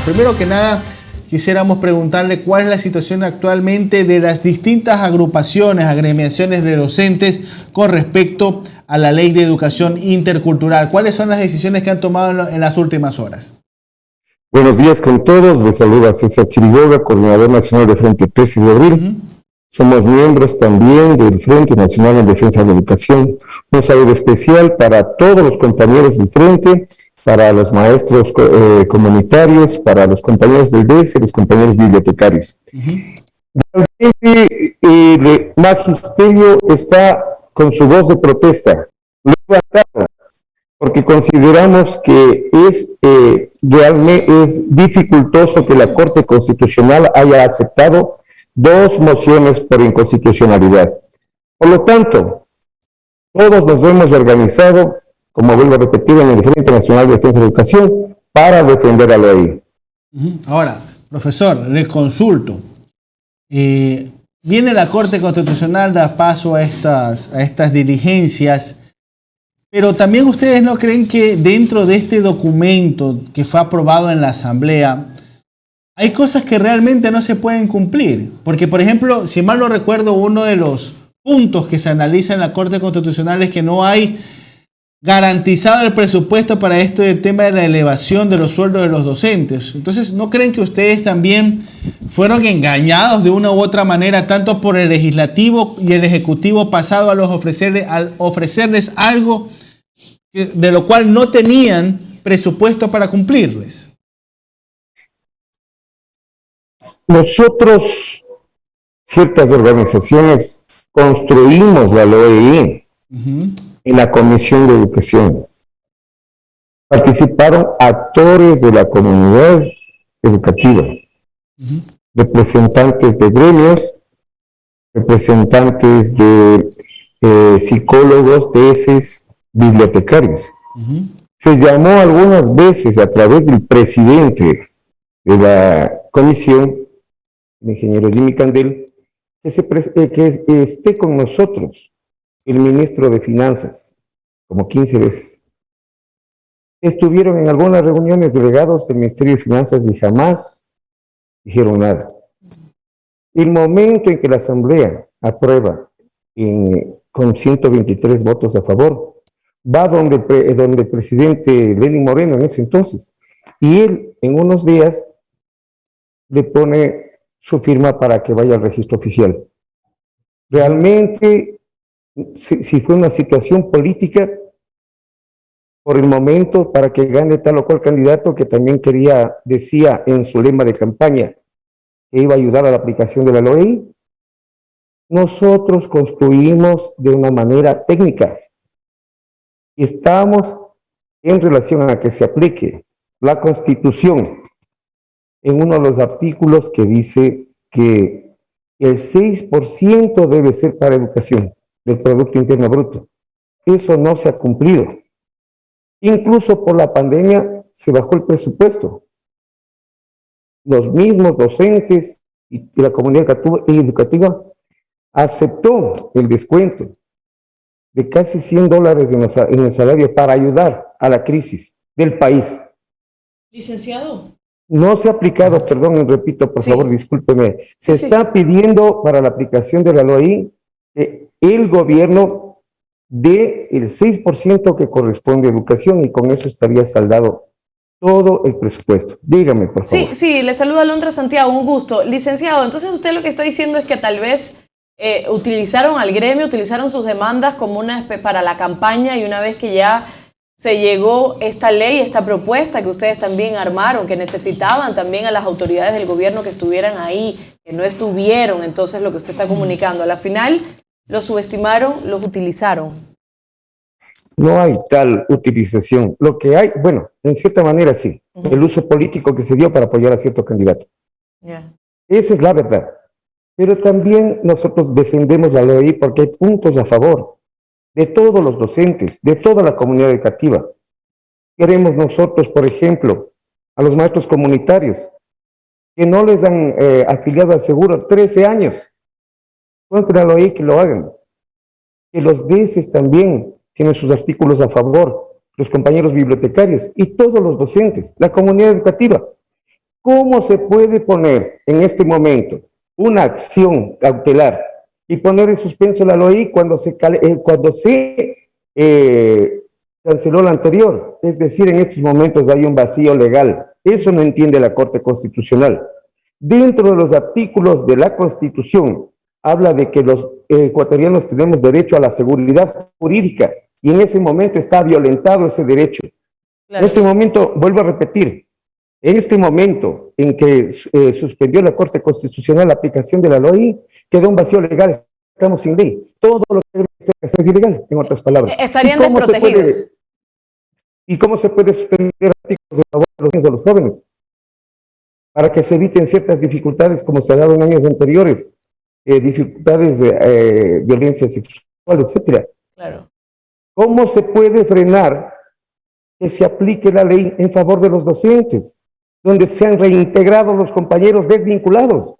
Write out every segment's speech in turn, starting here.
Primero que nada, quisiéramos preguntarle cuál es la situación actualmente de las distintas agrupaciones, agremiaciones de docentes con respecto a la Ley de Educación Intercultural. ¿Cuáles son las decisiones que han tomado en las últimas horas? Buenos días con todos. Les saluda César Chiriboga, coordinador nacional de Frente 13 de Abril. Somos miembros también del Frente Nacional en Defensa de la Educación. Un saludo especial para todos los compañeros del Frente, para los maestros comunitarios, para los compañeros del DES y los compañeros bibliotecarios. Realmente el magisterio está con su voz de protesta levantada, porque consideramos que realmente es dificultoso que la Corte Constitucional haya aceptado 2 mociones por inconstitucionalidad. Por lo tanto, todos nos hemos organizado, como vuelvo a repetir, en el Frente Nacional de Defensa de la Educación, para defender a la ley. Ahora, profesor, le consulto. Viene la Corte Constitucional, da paso a estas diligencias, pero también ustedes no creen que dentro de este documento que fue aprobado en la Asamblea, hay cosas que realmente no se pueden cumplir. Porque, por ejemplo, si mal no recuerdo, uno de los puntos que se analiza en la Corte Constitucional es que no hay garantizado el presupuesto para esto del tema de la elevación de los sueldos de los docentes. Entonces, ¿no creen que ustedes también fueron engañados de una u otra manera, tanto por el legislativo y el ejecutivo pasado al ofrecerles algo de lo cual no tenían presupuesto para cumplirles? Nosotros, ciertas organizaciones, construimos la LOEI en la Comisión de Educación. Participaron actores de la comunidad educativa, representantes de gremios, representantes de psicólogos, tesis, bibliotecarios. Se llamó algunas veces a través del presidente de la comisión, el ingeniero Jimmy Candel, que esté con nosotros el ministro de Finanzas, como 15 veces. Estuvieron en algunas reuniones delegados del Ministerio de Finanzas y jamás dijeron nada. El momento en que la Asamblea aprueba con 123 votos a favor, va donde el presidente Lenín Moreno en ese entonces, y él en unos días le pone su firma para que vaya al registro oficial. Realmente, si fue una situación política, por el momento, para que gane tal o cual candidato que también decía en su lema de campaña que iba a ayudar a la aplicación de la ley, nosotros construimos de una manera técnica. Y estamos en relación a que se aplique la Constitución en uno de los artículos que dice que el 6% debe ser para educación del Producto Interno Bruto. Eso no se ha cumplido. Incluso por la pandemia se bajó el presupuesto. Los mismos docentes y la comunidad educativa aceptó el descuento de casi $100 en el salario para ayudar a la crisis del país. Licenciado. No se ha aplicado, perdón, repito, por favor, discúlpeme. Se está pidiendo para la aplicación de la LOI que el gobierno dé el 6% que corresponde a educación y con eso estaría saldado todo el presupuesto. Dígame, por favor. Sí, le saluda Alondra Santiago, un gusto. Licenciado, entonces usted lo que está diciendo es que tal vez utilizaron al gremio, utilizaron sus demandas como para la campaña y una vez que ya se llegó esta ley, esta propuesta que ustedes también armaron, que necesitaban también a las autoridades del gobierno que estuvieran ahí, que no estuvieron, entonces lo que usted está comunicando, a la final los subestimaron, los utilizaron. No hay tal utilización. Lo que hay, bueno, en cierta manera sí, el uso político que se dio para apoyar a cierto candidato. Esa es la verdad. Pero también nosotros defendemos la ley porque hay puntos a favor de todos los docentes, de toda la comunidad educativa. Queremos nosotros, por ejemplo, a los maestros comunitarios, que no les han afiliado al seguro 13 años. Entonces la ley que lo hagan. Que los DESes también tienen sus artículos a favor, los compañeros bibliotecarios y todos los docentes, la comunidad educativa. ¿Cómo se puede poner en este momento una acción cautelar y poner en suspenso la LOI cuando se canceló la anterior? Es decir, en estos momentos hay un vacío legal. Eso no entiende la Corte Constitucional. Dentro de los artículos de la Constitución, habla de que los ecuatorianos tenemos derecho a la seguridad jurídica y en ese momento está violentado ese derecho. Claro. En este momento, vuelvo a repetir, en este momento en que suspendió la Corte Constitucional la aplicación de la LOI, quedó un vacío legal, estamos sin ley. Todo lo que es ilegal, en otras palabras. Estarían desprotegidos. ¿Y cómo se puede suspender artículos a favor de los niños, de los jóvenes? Para que se eviten ciertas dificultades como se ha dado en años anteriores, dificultades de violencia sexual, etcétera. Claro. ¿Cómo se puede frenar que se aplique la ley en favor de los docentes, donde se han reintegrado los compañeros desvinculados,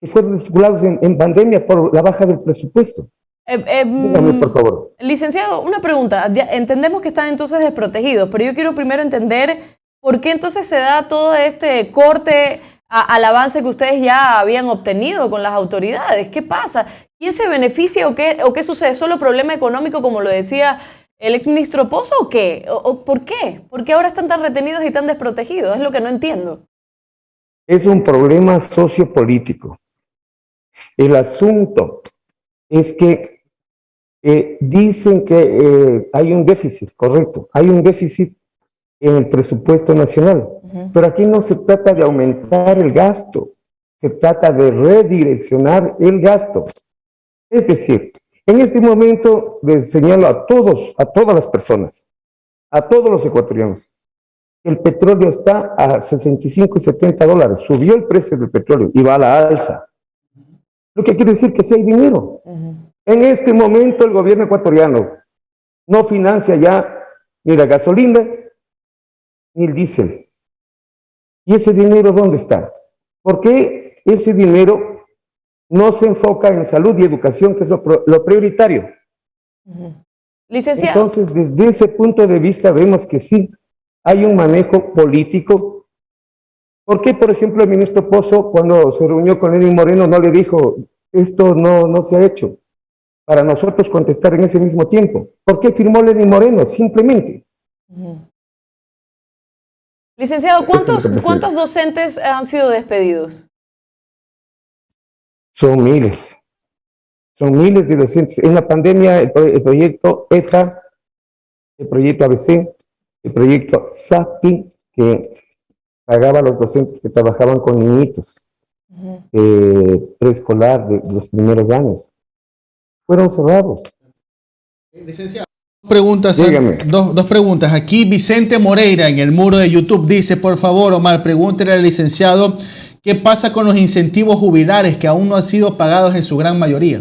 que fueron desvinculados en pandemia por la baja del presupuesto? Dígame, por favor. Licenciado, una pregunta. Ya entendemos que están entonces desprotegidos, pero yo quiero primero entender por qué entonces se da todo este corte al avance que ustedes ya habían obtenido con las autoridades. ¿Qué pasa? ¿Quién se beneficia o qué sucede? ¿Solo problema económico, como lo decía el exministro Pozo, o qué? ¿O por qué? ¿Por qué ahora están tan retenidos y tan desprotegidos? Es lo que no entiendo. Es un problema sociopolítico. El asunto es que dicen que hay un déficit, correcto, hay un déficit en el presupuesto nacional, pero aquí no se trata de aumentar el gasto, se trata de redireccionar el gasto. Es decir, en este momento les señalo a todas las personas, a todos los ecuatorianos, el petróleo está a 65 y 70 dólares, subió el precio del petróleo y va a la alza. Lo que quiere decir que sí hay dinero. En este momento el gobierno ecuatoriano no financia ya ni la gasolina ni el diésel. ¿Y ese dinero dónde está? ¿Por qué ese dinero no se enfoca en salud y educación, que es lo prioritario? Licenciado. Entonces, desde ese punto de vista vemos que sí hay un manejo político. ¿Por qué, por ejemplo, el ministro Pozo, cuando se reunió con Lenín Moreno, no le dijo, esto no se ha hecho? Para nosotros contestar en ese mismo tiempo. ¿Por qué firmó Lenín Moreno? Simplemente. Licenciado, ¿cuántos docentes han sido despedidos? Son miles de docentes. En la pandemia, el proyecto ETA, el proyecto ABC, el proyecto SAFTI, que pagaba a los docentes que trabajaban con niñitos preescolar de los primeros años, fueron cerrados. Licenciado, preguntas, dígame. Dos preguntas. Aquí Vicente Moreira en el muro de YouTube dice, por favor, Omar, pregúntele al licenciado qué pasa con los incentivos jubilares que aún no han sido pagados en su gran mayoría.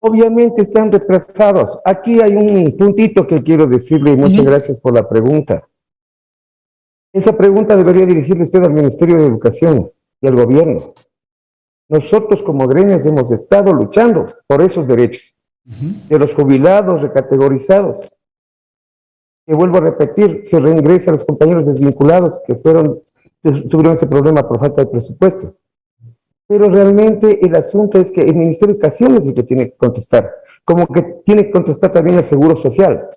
Obviamente están retrasados. Aquí hay un puntito que quiero decirle y muchas gracias por la pregunta. Esa pregunta debería dirigirle usted al Ministerio de Educación y al gobierno. Nosotros como gremios hemos estado luchando por esos derechos de los jubilados recategorizados. Que vuelvo a repetir, se reingresa a los compañeros desvinculados que tuvieron ese problema por falta de presupuesto. Pero realmente el asunto es que el Ministerio de Educación es el que tiene que contestar, como que tiene que contestar también el Seguro Social.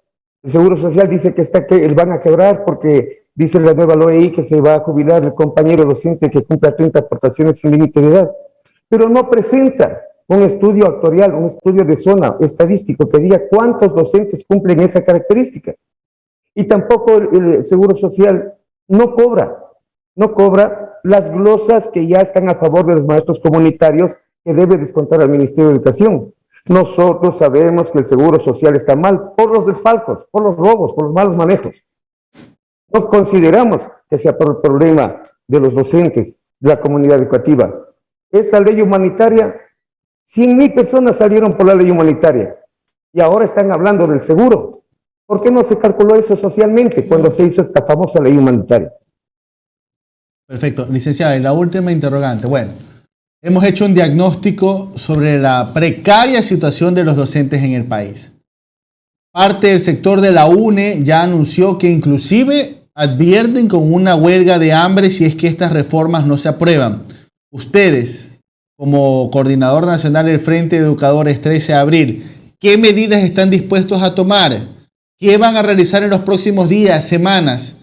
El Seguro Social dice que van a quebrar porque dice la nueva ley que se va a jubilar el compañero docente que cumpla 30 aportaciones sin límite de edad, pero no presenta un estudio actuarial, un estudio de zona estadístico que diga cuántos docentes cumplen esa característica. Y tampoco el Seguro Social no cobra las glosas que ya están a favor de los maestros comunitarios que debe descontar al Ministerio de Educación. Nosotros sabemos que el Seguro Social está mal por los desfalcos, por los robos, por los malos manejos. No consideramos que sea por el problema de los docentes, de la comunidad educativa. Esta ley humanitaria, 100,000 personas salieron por la ley humanitaria y ahora están hablando del seguro. ¿Por qué no se calculó eso socialmente cuando se hizo esta famosa ley humanitaria? Perfecto. Licenciada, y la última interrogante. Bueno, hemos hecho un diagnóstico sobre la precaria situación de los docentes en el país. Parte del sector de la UNE ya anunció que inclusive advierten con una huelga de hambre si es que estas reformas no se aprueban. Ustedes, como coordinador nacional del Frente de Educadores 13 de abril, ¿qué medidas están dispuestos a tomar? ¿Qué van a realizar en los próximos días, semanas?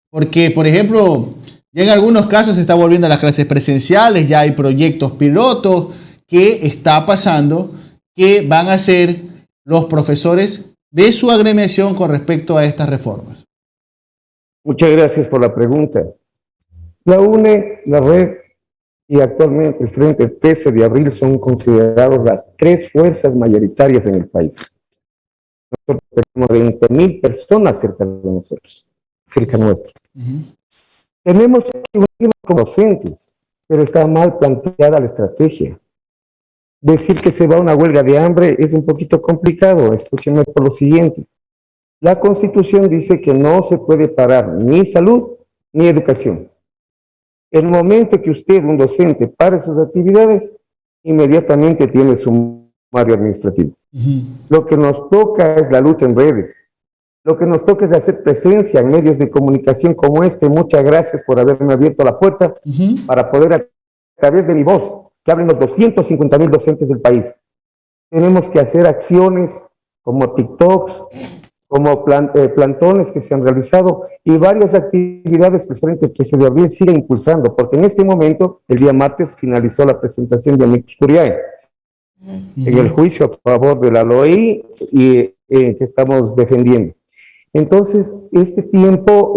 Porque, por ejemplo, ya en algunos casos se está volviendo a las clases presenciales, ya hay proyectos pilotos. ¿Qué está pasando? ¿Qué van a hacer los profesores de su agremiación con respecto a estas reformas? Muchas gracias por la pregunta. La UNE, la red y actualmente el Frente 13 de abril son considerados las tres fuerzas mayoritarias en el país. Nosotros tenemos 20.000 personas cerca de nosotros, cerca nuestro. Tenemos que unirnos como docentes, pero está mal planteada la estrategia. Decir que se va a una huelga de hambre es un poquito complicado. Escúchenme por lo siguiente. La Constitución dice que no se puede parar ni salud ni educación. El momento que usted, un docente, pare sus actividades, inmediatamente tiene sumario administrativo. Lo que nos toca es la lucha en redes. Lo que nos toca es hacer presencia en medios de comunicación como este. Muchas gracias por haberme abierto la puerta para poder, a través de mi voz, que hablen los 250.000 docentes del país. Tenemos que hacer acciones como TikToks, como plantones que se han realizado y varias actividades que el Frente 13 de abril sigue impulsando, porque en este momento, el día martes, finalizó la presentación de Amicus Curiae en el juicio a favor de la LOI y que estamos defendiendo. Entonces, este tiempo,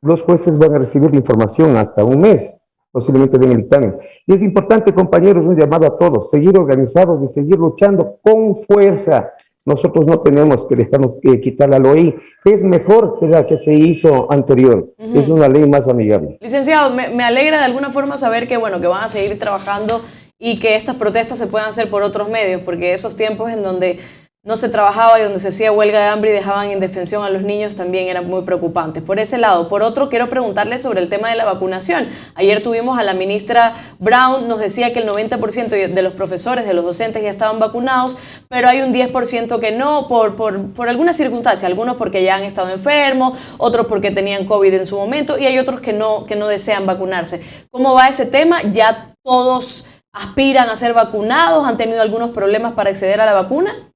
los jueces van a recibir la información hasta un mes, posiblemente den el dictamen. Y es importante, compañeros, un llamado a todos, seguir organizados y seguir luchando con fuerza. Nosotros no tenemos que dejarnos quitar la LOI. Es mejor que la que se hizo anterior. Es una ley más amigable. Licenciado, me alegra de alguna forma saber que, bueno, que van a seguir trabajando y que estas protestas se puedan hacer por otros medios, porque esos tiempos en donde no se trabajaba y donde se hacía huelga de hambre y dejaban en indefensión a los niños también eran muy preocupantes. Por ese lado. Por otro, quiero preguntarle sobre el tema de la vacunación. Ayer tuvimos a la ministra Brown, nos decía que el 90% de los profesores, de los docentes ya estaban vacunados, pero hay un 10% que no por alguna circunstancia, algunos porque ya han estado enfermos, otros porque tenían COVID en su momento y hay otros que no desean vacunarse. ¿Cómo va ese tema? ¿Ya todos aspiran a ser vacunados? ¿Han tenido algunos problemas para acceder a la vacuna?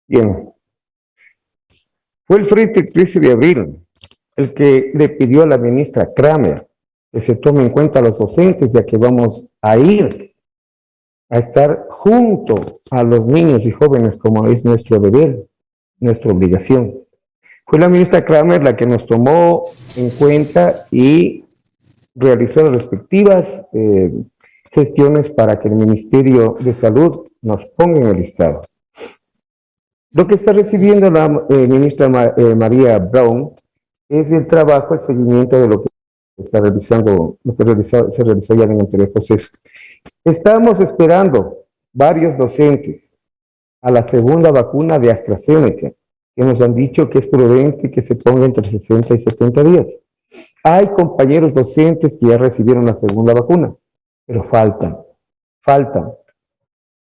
Bien. Fue el Frente 13 de abril el que le pidió a la ministra Kramer que se tome en cuenta a los docentes, ya que vamos a ir a estar junto a los niños y jóvenes como es nuestro deber, nuestra obligación. Fue la ministra Kramer la que nos tomó en cuenta y realizó las respectivas gestiones para que el Ministerio de Salud nos ponga en el listado. Lo que está recibiendo la ministra María Brown es el trabajo, el seguimiento de lo que está realizando, se realizó ya en el anterior proceso. Estamos esperando varios docentes a la segunda vacuna de AstraZeneca, que nos han dicho que es prudente que se ponga entre 60 y 70 días. Hay compañeros docentes que ya recibieron la segunda vacuna, pero faltan.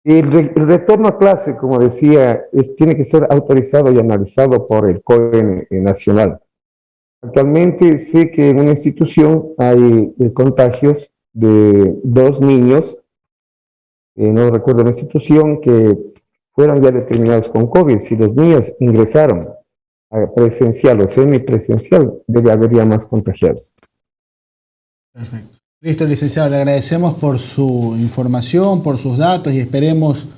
El retorno a clase, como decía, tiene que ser autorizado y analizado por el COE nacional. Actualmente sé que en una institución hay contagios de 2 niños, no recuerdo la institución, que fueron ya determinados con COVID. Si los niños ingresaron a presencial o semipresencial, debe haber ya más contagiados. Perfecto. Listo, licenciado, le agradecemos por su información, por sus datos y esperemos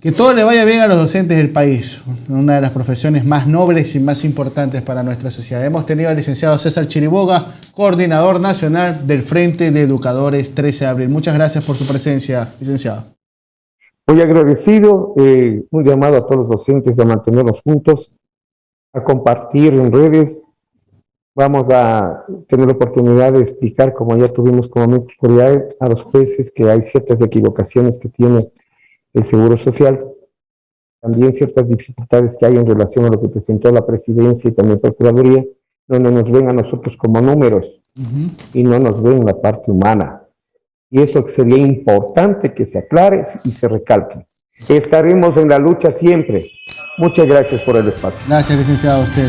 que todo le vaya bien a los docentes del país, una de las profesiones más nobles y más importantes para nuestra sociedad. Hemos tenido al licenciado César Chiriboga, coordinador nacional del Frente de Educadores 13 de abril. Muchas gracias por su presencia, licenciado. Muy agradecido, un llamado a todos los docentes a mantenernos juntos, a compartir en redes. Vamos a tener la oportunidad de explicar, como ya tuvimos como Amicus Curiae, a los jueces que hay ciertas equivocaciones que tiene el Seguro Social, también ciertas dificultades que hay en relación a lo que presentó la Presidencia y también la Procuraduría, donde nos ven a nosotros como números y no nos ven la parte humana. Y eso sería importante que se aclare y se recalque. Estaremos en la lucha siempre. Muchas gracias por el espacio. Gracias, licenciado, a usted.